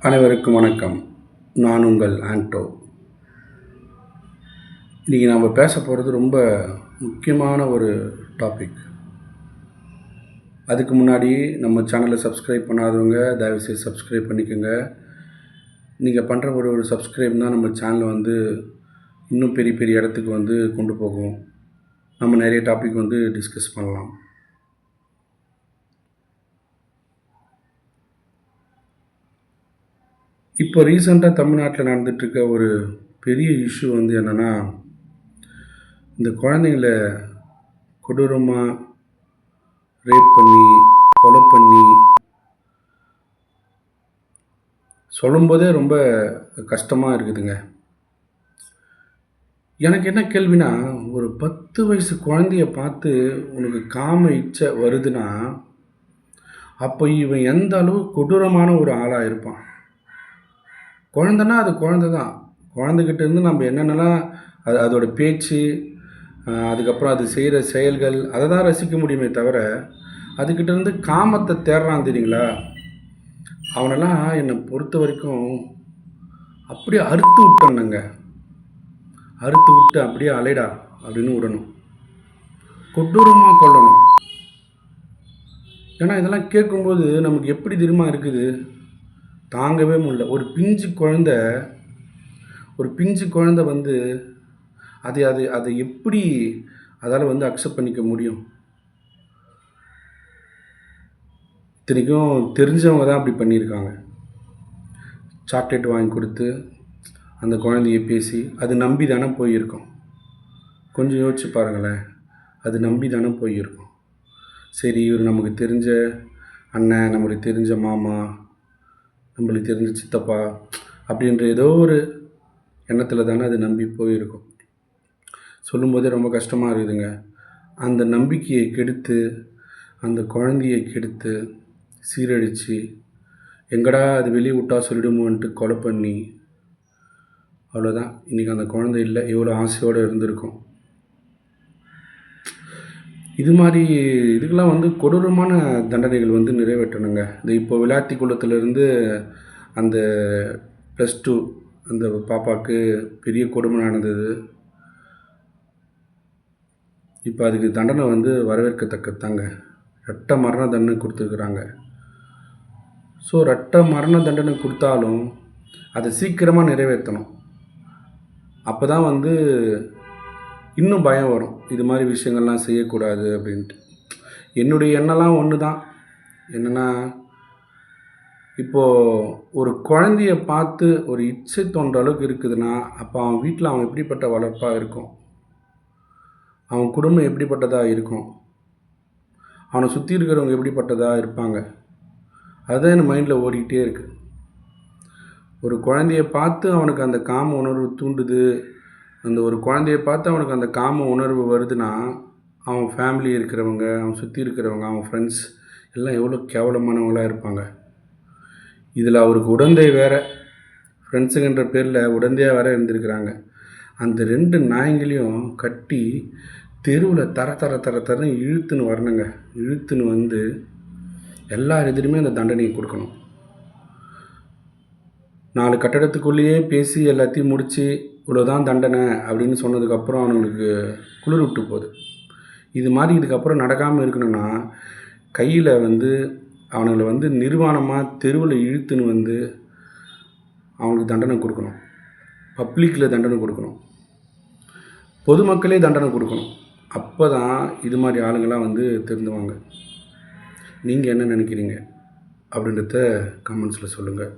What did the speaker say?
அனைவருக்கும் வணக்கம். நான் உங்கள் ஆண்டோ. இன்றைக்கி நாம் பேச போகிறது ரொம்ப முக்கியமான ஒரு டாபிக். அதுக்கு முன்னாடி நம்ம சேனலை சப்ஸ்கிரைப் பண்ணாதவங்க தயவுசெய்து சப்ஸ்கிரைப் பண்ணிக்கோங்க. நீங்கள் பண்ணுற ஒரு சப்ஸ்கிரைப் தான் நம்ம சேனலை இன்னும் பெரிய பெரிய இடத்துக்கு கொண்டு போகும். நம்ம நிறைய டாபிக் டிஸ்கஸ் பண்ணலாம். இப்போ ரீசெண்டாக தமிழ்நாட்டில் நடந்துகிட்ருக்க ஒரு பெரிய இஷ்யூ என்னென்னா, இந்த குழந்தைங்கள கொடூரமாக ரேப் பண்ணி கொலை பண்ணி சொல்லும்போதே ரொம்ப கஷ்டமாக இருக்குதுங்க. எனக்கு என்ன கேள்வினா, ஒரு 10 வயசு குழந்தைய பார்த்து உனக்கு காம இச்சை வருதுன்னா, அப்போ இவன் எந்த அளவு கொடூரமான ஒரு ஆளாக இருப்பான். குழந்தைன்னா அது குழந்தை தான். குழந்தைகிட்டேருந்து நம்ம என்னென்னலாம் அதோட பேச்சு, அதுக்கப்புறம் அது செய்கிற செயல்கள் அதை தான் ரசிக்க முடியுமே தவிர, அதுக்கிட்டேருந்து காமத்தை தேடுறான் தெரியுங்களா, அவனெல்லாம் என்னை பொறுத்த வரைக்கும் அப்படியே அறுத்து விட்டணுங்க. அறுத்து விட்டு அப்படியே அலைடா அப்படின்னு விடணும். கொடூரமாக கொல்லணும். ஏன்னா இதெல்லாம் கேட்கும்போது நமக்கு எப்படி தெரியுமா இருக்குது, தாங்கவே முடியல. ஒரு பிஞ்சு குழந்தை அதை அதை அதை எப்படி அதால் அக்செப்ட் பண்ணிக்க முடியும்? இத்தனைக்கும் தெரிஞ்சவங்க தான் அப்படி பண்ணியிருக்காங்க. சாக்லேட் வாங்கி கொடுத்து அந்த குழந்தைய பேசி அது நம்பி தானே போயிருக்கோம். கொஞ்சம் யோசிச்சு பாருங்களேன், அது நம்பி தானே போயிருக்கோம். சரி, இவர் நமக்கு தெரிஞ்ச அண்ணன், நம்மளுக்கு தெரிஞ்ச மாமா, நம்மளுக்கு தெரிஞ்ச சித்தப்பா அப்படின்ற ஏதோ ஒரு எண்ணத்தில் தானே அது நம்பி போயிருக்கோம். சொல்லும்போதே ரொம்ப கஷ்டமாக இருக்குதுங்க. அந்த நம்பிக்கையை கெடுத்து, அந்த குழந்தையை கெடுத்து, சீரழித்து, எங்கடா அது வெளியே விட்டா சொல்லிடுமோன்ட்டு கொலை பண்ணி, அவ்வளோதான். இன்றைக்கி அந்த குழந்தை இல்லை, எவ்வளோ ஆசையோடு இருந்திருக்கும். இது மாதிரி இதுக்கெல்லாம் கொடூரமான தண்டனைகள் நிறைவேற்றணுங்க. இந்த இப்போ விளையாட்டி குளத்துலேருந்து அந்த +2 அந்த பாப்பாவுக்கு பெரிய கொடுமை நடந்தது. இப்போ அதுக்கு தண்டனை வரவேற்கத்தக்கதாங்க. இரட்டை மரண தண்டனை கொடுத்துருக்குறாங்க. ஸோ இரட்டை மரண தண்டனை கொடுத்தாலும் அதை சீக்கிரமாக நிறைவேற்றணும். அப்போ தான் இன்னும் பயம் வரும், இது மாதிரி விஷயங்கள்லாம் செய்யக்கூடாது அப்படின்ட்டு. என்னுடைய எண்ணம்லாம் ஒன்று தான். என்னென்னா, இப்போது ஒரு குழந்தைய பார்த்து ஒரு இச்சை தோன்ற அளவுக்கு இருக்குதுன்னா, அப்போ அவன் வீட்டில் அவன் எப்படிப்பட்ட வளர்ப்பாக இருக்கும், அவன் குடும்பம் எப்படிப்பட்டதாக இருக்கும், அவனை சுற்றி இருக்கிறவங்க எப்படிப்பட்டதாக இருப்பாங்க, அதுதான் என் மைண்டில் ஓடிக்கிட்டே இருக்குது. ஒரு குழந்தைய பார்த்து அவனுக்கு அந்த காம உணர்வு தூண்டுது, அந்த ஒரு குழந்தைய பார்த்து அவனுக்கு அந்த காம உணர்வு வருதுன்னா, அவன் ஃபேமிலி இருக்கிறவங்க, அவன் சுற்றி இருக்கிறவங்க, அவன் ஃப்ரெண்ட்ஸ் எல்லாம் எவ்வளோ கேவலமானவங்களாக இருப்பாங்க. இதில் அவருக்கு உடந்தை வேறு, ஃப்ரெண்ட்ஸுங்கன்ற பேரில் உடந்தையாக வேறு இருந்திருக்கிறாங்க. அந்த 2 நாய்களையும் கட்டி தெருவில் தரன்னு இழுத்துன்னு வரணுங்க. இழுத்துன்னு எல்லார் எதிரையுமே அந்த தண்டனையை கொடுக்கணும். 4 கட்டடத்துக்குள்ளேயே பேசி எல்லாத்தையும் முடித்து இவ்வளோதான் தண்டனை அப்படின்னு சொன்னதுக்கப்புறம் அவனுங்களுக்கு குளிர் விட்டு போகுது. இது மாதிரி இதுக்கப்புறம் நடக்காமல் இருக்கணும்னா, கையில் அவனுங்களை நிர்வாணமாக தெருவில் இழுத்துன்னு அவனுக்கு தண்டனை கொடுக்கணும். பப்ளிக்கில் தண்டனை கொடுக்கணும். பொதுமக்களே தண்டனை கொடுக்கணும். அப்போ தான் இது மாதிரி ஆளுங்கள்லாம் திருந்துவாங்க. நீங்கள் என்ன நினைக்கிறீங்க அப்படின்றத கமெண்ட்ஸில் சொல்லுங்கள்.